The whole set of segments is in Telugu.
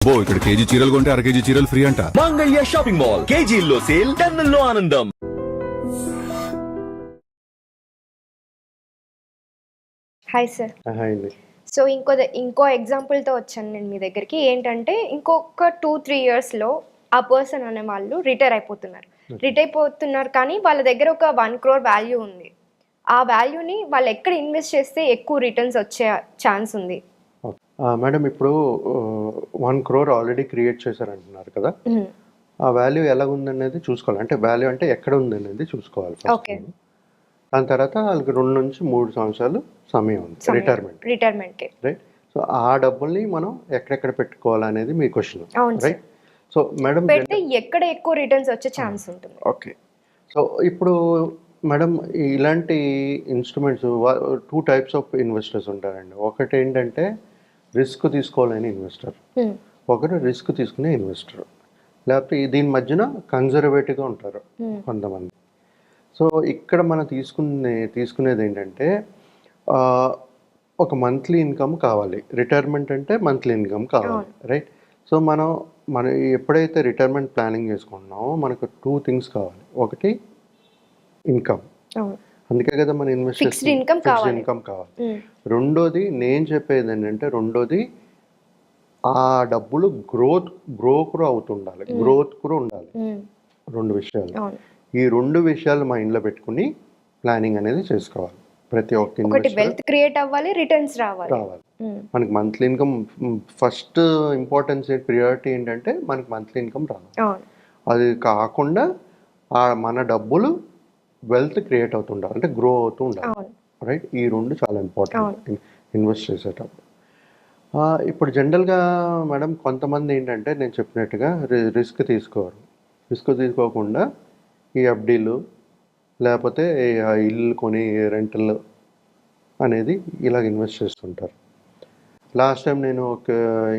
ఇక్కడ కేజీ చీరలు కొంటే అర కేజీ చీరలు ఫ్రీ అంట. మంగళ్య షాపింగ్ మాల్, కేజీల్లో సేల్, టన్నుల్లో ఆనందం. Hi sir. హాయ్ అండి. సో ఇంకో ఎగ్జాంపుల్తో వచ్చాను నేను మీ దగ్గరికి. ఏంటంటే ఇంకొక 2-3 ఇయర్స్లో ఆ పర్సన్ అనే వాళ్ళు రిటైర్ అయిపోతున్నారు కానీ వాళ్ళ దగ్గర ఒక 1 crore వాల్యూ ఉంది. ఆ వాల్యూని వాళ్ళు ఎక్కడ ఇన్వెస్ట్ చేస్తే ఎక్కువ రిటర్న్స్ వచ్చే ఛాన్స్ ఉంది? మేడం, ఇప్పుడు 1 crore ఆల్రెడీ క్రియేట్ చేశారంటున్నారు కదా, ఆ వాల్యూ ఎలా ఉందనేది చూసుకోవాలి. అంటే వాల్యూ అంటే ఎక్కడ ఉందనేది చూసుకోవాలి ఫస్ట్. దాని తర్వాత వాళ్ళకి 2 నుంచి 3 సంవత్సరాలు సమయం ఉంది రిటైర్మెంట్కి, రైట్? సో ఆ డబ్బుల్ని మనం ఎక్కడెక్కడ పెట్టుకోవాలనేది మీ క్వశ్చన్, రైట్? సో మేడం, ఎక్కడ ఎక్కువ రిటర్న్స్ వచ్చే ఛాన్స్ ఉంటుంది? ఓకే. సో ఇప్పుడు మేడం, ఇలాంటి ఇన్స్ట్రుమెంట్స్ 2 types ఆఫ్ ఇన్వెస్టర్స్ ఉంటారండి. ఒకటి ఏంటంటే రిస్క్ తీసుకోవాలని ఇన్వెస్టర్, ఒకరు రిస్క్ తీసుకునే ఇన్వెస్టర్, లేకపోతే దీని మధ్యన కన్జర్వేటివ్గా ఉంటారు కొంతమంది. సో ఇక్కడ మనం తీసుకునేది ఏంటంటే ఒక మంత్లీ ఇన్కమ్ కావాలి. రిటైర్మెంట్ అంటే మంత్లీ ఇన్కమ్ కావాలి, రైట్? సో మనం ఎప్పుడైతే రిటైర్మెంట్ ప్లానింగ్ చేసుకుంటున్నామో మనకు 2 things కావాలి. ఒకటి ఇన్కమ్, అందుకే కదా మన ఫిక్స్డ్ ఇన్కమ్ కావాలి. రెండోది నేను చెప్పేది ఏంటంటే, ఆ డబ్బులు గ్రో కూడా అవుతుండాలి, గ్రోత్ కూడా ఉండాలి. 2 విషయాలు. ఈ 2 విషయాలు మైండ్లో పెట్టుకుని ప్లానింగ్ అనేది చేసుకోవాలి. ప్రతి ఒక్క ఒకటి వెల్త్ క్రియేట్ అవ్వాలి, రిటర్న్స్ రావాలి. మనకి monthly income first importance, priority ఏంటంటే మనకి మంత్లీ ఇన్కమ్ రావాలి. అది కాకుండా మన డబ్బులు వెల్త్ క్రియేట్ అవుతుండాలి, అంటే గ్రో అవుతూ ఉండాలి, రైట్? ఈ 2 చాలా ఇంపార్టెంట్ ఇన్వెస్ట్ చేసేటప్పుడు. ఇప్పుడు జనరల్గా మేడం కొంతమంది ఏంటంటే నేను చెప్పినట్టుగా రిస్క్ తీసుకోకుండా ఈ ఎఫ్డీలు లేకపోతే ఇల్లు కొని రెంటల్ అనేది ఇలాగ ఇన్వెస్ట్ చేస్తుంటారు. లాస్ట్ టైం నేను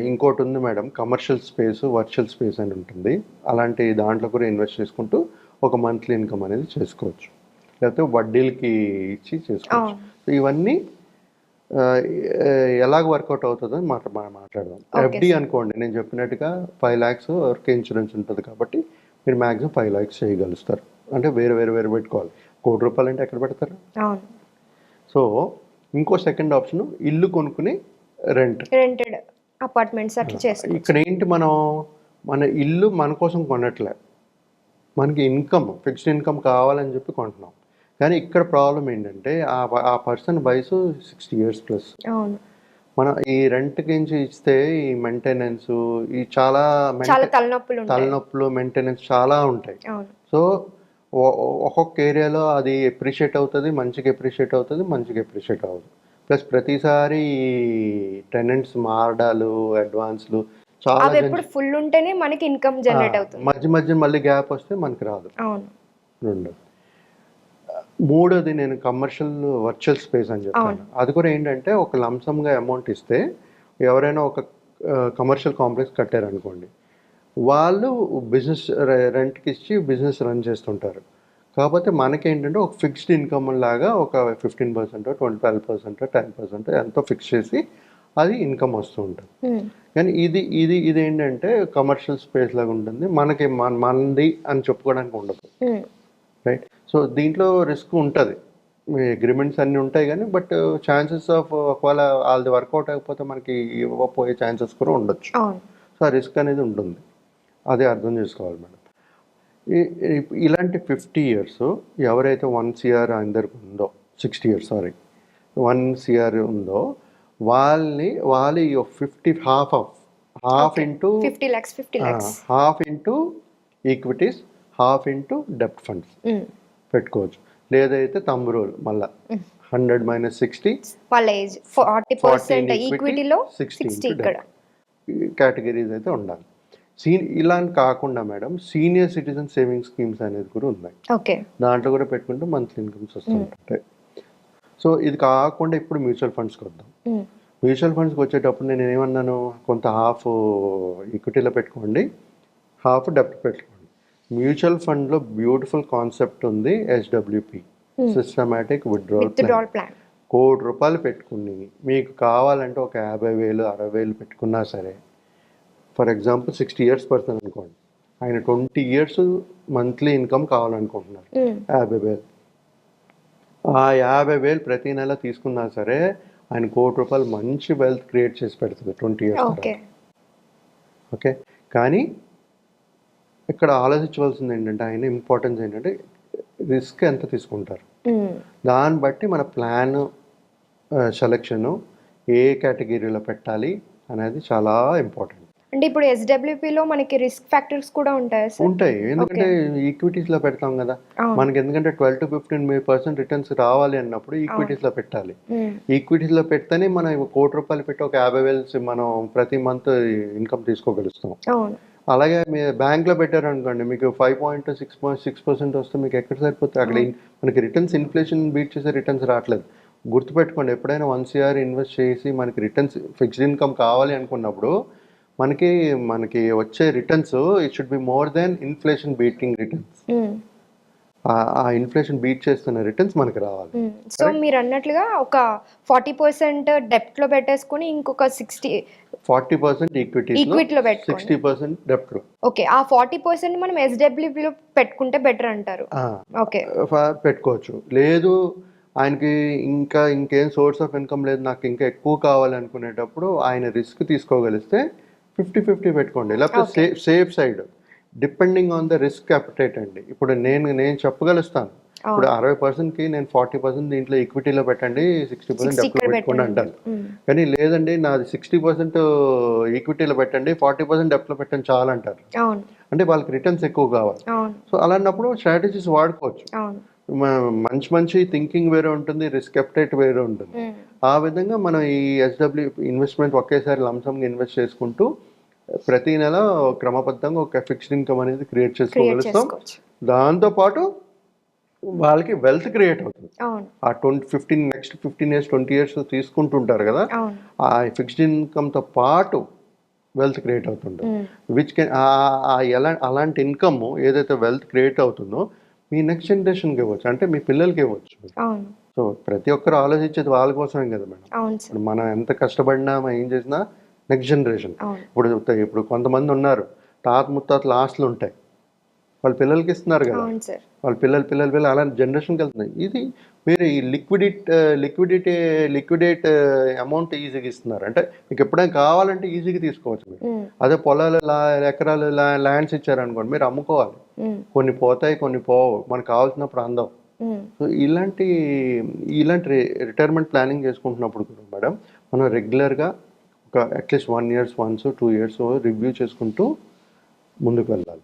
ఇంకోటి ఉంది madam, commercial space, virtual space అని ఉంటుంది. అలాంటి దాంట్లో కూడా ఇన్వెస్ట్ చేసుకుంటూ ఒక మంత్లీ ఇన్కమ్ అనేది చేసుకోవచ్చు, లేకపోతే వడ్డీలకి ఇచ్చి చేసుకోవచ్చు. సో ఇవన్నీ ఎలాగ వర్కౌట్ అవుతుందో మాట్లాడదాం. ఎఫ్డి అనుకోండి, నేను చెప్పినట్టుగా 5 lakhs వరకు ఇన్సూరెన్స్ ఉంటుంది కాబట్టి మీరు మ్యాక్సిమం 5 lakhs చేయగలుగుతారు. అంటే వేరే పెట్టుకోవాలి. ₹1 అంటే ఎక్కడ పెడతారు? సో ఇంకో సెకండ్ ఆప్షన్ ఇల్లు కొనుక్కుని రెంటెడ్ అపార్ట్మెంట్స్ అట్లా చేసుకోవచ్చు. ఇక్కడ ఏంటి, మన ఇల్లు మన కోసం కొనట్లే, మనకి ఇన్కమ్, ఫిక్స్డ్ ఇన్కమ్ కావాలని చెప్పి కొంటున్నాం. కానీ ఇక్కడ ప్రాబ్లం ఏంటంటే ఆ పర్సన్ వయసు 60 years ప్లస్. మనం ఈ రెంట్కి ఇస్తే ఈ మెయింటెనెన్స్, ఈ చాలా తలనొప్పులు, మెయింటెనెన్స్ చాలా ఉంటాయి. సో ఒక్కొక్క ఏరియాలో అది ఎప్రిషియేట్ అవుతుంది, మంచిగా ఎప్రిషియేట్ అవ్వదు. ప్లస్ ప్రతిసారి టెనెంట్స్ మారడాలు, అడ్వాన్స్లు చాలా ఫుల్ ఉంటేనే మనకి ఇన్కమ్ జనరేట్ అవుతుంది. మధ్య మళ్ళీ గ్యాప్ వస్తే మనకి రాదు. మూడోది నేను కమర్షియల్ వర్చువల్ స్పేస్ అని చెప్తాను. అది కూడా ఏంటంటే ఒక లంసమ్గా అమౌంట్ ఇస్తే ఎవరైనా ఒక కమర్షియల్ కాంప్లెక్స్ కట్టారనుకోండి, వాళ్ళు బిజినెస్ రెంట్కి ఇచ్చి బిజినెస్ రన్ చేస్తుంటారు. కాకపోతే మనకేంటంటే ఒక ఫిక్స్డ్ ఇన్కమ్ లాగా ఒక 15%, 12%, 10% ఎంతో ఫిక్స్ చేసి అది ఇన్కమ్ వస్తూ ఉంటుంది. కానీ ఇది ఏంటంటే కమర్షియల్ స్పేస్ లాగా ఉంటుంది, మనకి మనది అని చెప్పుకోవడానికి ఉండదు, రైట్? సో దీంట్లో రిస్క్ ఉంటుంది, అగ్రిమెంట్స్ అన్నీ ఉంటాయి కానీ బట్ ఛాన్సెస్ ఆఫ్ ఒకవేళ వాళ్ళది వర్కౌట్ అయిపోతే మనకి ఇవ్వకపోయే ఛాన్సెస్ కూడా ఉండొచ్చు. సో ఆ రిస్క్ అనేది ఉంటుంది, అదే అర్థం చేసుకోవాలి మేడం. ఇలాంటి 50 years ఎవరైతే 1 crore అందరికి ఉందో, 60 years 1 crore ఉందో వాళ్ళ 50 half into 50 lakhs half into equities, half into డెప్ట్ ఫండ్స్ పెట్టుకోవచ్చు. లేదైతే థంబ్ రూల్ మళ్ళా 100 - 60 వాళ్ళ ఏజ్ 40% ఈక్విటీలో 60 ఇక్కడ కేటగిరీస్ అయితే ఉండాలి. ఇలా కాకుండా madam senior citizen saving schemes అనేది కూడా ఉన్నాయి. దాంట్లో కూడా పెట్టుకుంటే మంత్లీ ఇన్కమ్స్ వస్తుంటాయి. సో ఇది కాకుండా ఇప్పుడు మ్యూచువల్ ఫండ్స్కి వద్దాం. మ్యూచువల్ ఫండ్స్కి వచ్చేటప్పుడు నేను ఏమన్నాను, కొంత హాఫ్ ఈక్విటీలో పెట్టుకోండి, హాఫ్ డెప్ట్ పెట్టుకోండి. మ్యూచువల్ ఫండ్లో బ్యూటిఫుల్ కాన్సెప్ట్ ఉంది, SWP, సిస్టమాటిక్ విత్డ్రావల్ ప్లాన్. ₹1 కోటి పెట్టుకుని మీకు కావాలంటే ఒక 50,000, 60,000 పెట్టుకున్నా సరే ఫర్ ఎగ్జాంపుల్ 60 ఇయర్స్ పర్సన్ అనుకోండి, ఆయన 20 ఇయర్స్ మంత్లీ ఇన్కమ్ కావాలనుకుంటున్నారు 50,000. ఆ 50,000 ప్రతి నెల తీసుకున్నా సరే ఆయన ₹1,00,00,000 మంచి వెల్త్ క్రియేట్ చేసి పెడుతుంది 20 ఇయర్స్. ఓకే. ఓకే, కానీ ఇక్కడ ఆలోచించవలసింది ఏంటంటే ఆయన ఇంపార్టెన్స్ ఏంటంటే రిస్క్ ఎంత తీసుకుంటారు, దాన్ని బట్టి మన ప్లాన్ సెలెక్షను ఏ కేటగిరీలో పెట్టాలి అనేది చాలా ఇంపార్టెంట్. అంటే ఇప్పుడు ఎస్డబ్ల్యూపీలో మనకి రిస్క్ ఫ్యాక్టర్స్ కూడా ఉంటాయి సార్? ఉంటాయి, ఎందుకంటే ఈక్విటీస్లో పెడతాం కదా మనకి, ఎందుకంటే 12 to 15% రిటర్న్స్ రావాలి అన్నప్పుడు ఈక్విటీస్లో పెట్టాలి. ఈక్విటీస్లో పెడితేనే మనం ₹1,00,00,000 పెట్టి ఒక 50,000 మనం ప్రతి మంత్ ఇన్కమ్ తీసుకోగలుగుతాం. అలాగే మీరు బ్యాంక్లో పెట్టారనుకోండి, మీకు 5.6% వస్తే మీకు ఎక్కడ సరిపోతుంది, అక్కడ మనకి రిటర్న్స్ ఇన్ఫ్లేషన్ బీట్ చేసే రిటర్న్స్ రావట్లేదు. గుర్తుపెట్టుకోండి, ఎప్పుడైనా 1 CR ఇన్వెస్ట్ చేసి మనకి రిటర్న్స్ ఫిక్స్డ్ ఇన్కమ్ కావాలి అనుకున్నప్పుడు మనకి వచ్చే returns it should be more than inflation beating returns. ఆ ఇన్ఫ్లేషన్ బీట్ చేస్తున్న రిటర్న్స్ మనకి రావాలి. సో మీరు అన్నట్లుగా ఒక 40% డెప్ట్ లో పెట్టేసుకుని ఇంకొక 40% ఈక్విటీలో పెట్టుకోండి, 60% డెప్ట్ లో. ఓకే, ఆ 40% మనం ఎస్డబ్ల్యూపీలో పెట్టుకుంటే బెటర్ అంటారు. ఓకే, పెట్టుకోవచ్చు. లేదు ఆయనకి ఇంకేం సోర్స్ ఆఫ్ ఇన్కమ్ లేదు, నాకు ఇంకా ఎక్కువ కావాలి అనుకునేటప్పుడు ఆయన రిస్క్ తీసుకోగలిస్తే 50-50 పెట్టుకోండి, లేకపోతే safe side depending on the risk appetite అండి. ఇప్పుడు నేను చెప్పగలుస్తాను, ఇప్పుడు 60%కి నేను 40% దీంట్లో ఈక్విటీలో పెట్టండి, 60% డెప్ట్లో పెట్టుకోండి అంటాను. కానీ లేదండి నాది 60% ఈక్విటీలో పెట్టండి, 40% డెప్ట్లో పెట్టండి చాలా అంటారు. అంటే వాళ్ళకి రిటర్న్స్ ఎక్కువ కావాలి. సో అలాంటప్పుడు స్ట్రాటజీస్ వాడుకోవచ్చు. మంచి థింకింగ్ వేరే ఉంటుంది, రిస్క్ అపెటైట్ వేరే ఉంటుంది. ఆ విధంగా మనం ఈ ఎస్డబ్ల్యూ ఇన్వెస్ట్మెంట్ ఒకేసారి లంసంగా ఇన్వెస్ట్ చేసుకుంటూ ప్రతి నెల క్రమబద్ధంగా ఒక ఫిక్స్డ్ ఇన్కమ్ అనేది క్రియేట్ చేసుకోగలుగుతాం. దాంతోపాటు వాళ్ళకి వెల్త్ క్రియేట్ అవుతుంది. ఆ 15 years 20 years తీసుకుంటుంటారు కదా, ఆ ఫిక్స్డ్ ఇన్కమ్తో పాటు వెల్త్ క్రియేట్ అవుతుంది. విచ్ కెన్ అలాంటి ఇన్కమ్ ఏదైతే వెల్త్ క్రియేట్ అవుతుందో మీ నెక్స్ట్ జనరేషన్కి ఇవ్వచ్చు, అంటే మీ పిల్లలకి ఇవ్వచ్చు. సో ప్రతి ఒక్కరు ఆలోచించేది వాళ్ళ కోసమే కదా మేడం. మనం ఎంత కష్టపడినా ఏం చేసినా నెక్స్ట్ జనరేషన్. ఇప్పుడు కొంతమంది ఉన్నారు తాత ముత్తాతలు ఆస్తులు ఉంటాయి, వాళ్ళ పిల్లలకి ఇస్తున్నారు కదా, వాళ్ళ పిల్లలు అలాంటి జనరేషన్కి వెళ్తున్నాయి. ఇది మీరు ఈ లిక్విడేట్ అమౌంట్ ఈజీగా ఇస్తున్నారు, అంటే మీకు ఎప్పుడైనా కావాలంటే ఈజీగా తీసుకోవచ్చు మీరు. అదే పొలాలు ఎకరాలు ల్యాండ్స్ ఇచ్చారనుకోండి, మీరు అమ్ముకోవాలి, కొన్ని పోతాయి కొన్ని పోవు, మనకు కావాల్సినప్పుడు అందం. సో ఇలాంటి రిటైర్మెంట్ ప్లానింగ్ చేసుకుంటున్నప్పుడు కూడా మేడం మనం రెగ్యులర్గా ఒక at least 1 year once 2 years review చేసుకుంటూ ముందుకు వెళ్ళాలి.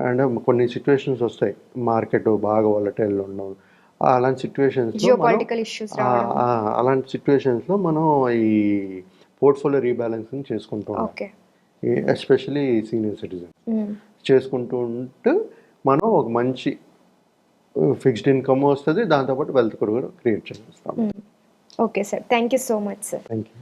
అండ్ కొన్ని సిచ్యువేషన్స్ వస్తాయి, మార్కెట్ బాగా వాలటైల్ ఉండడం, అలాంటి సిచ్యువేషన్స్లో మనం ఈ పోర్ట్ఫోలియో రీబ్యాలెన్సింగ్ చేసుకుంటూ ఉంటాం, ఎస్పెషలీ సీనియర్ సిటిజన్ చేసుకుంటూ ఉంటూ మనం ఒక మంచి ఫిక్స్డ్ ఇన్కమ్ వస్తుంది, దాంతోపాటు వెల్త్ కూడా క్రియేట్ చేస్తాం. Okay sir, thank you so much sir. Thank you.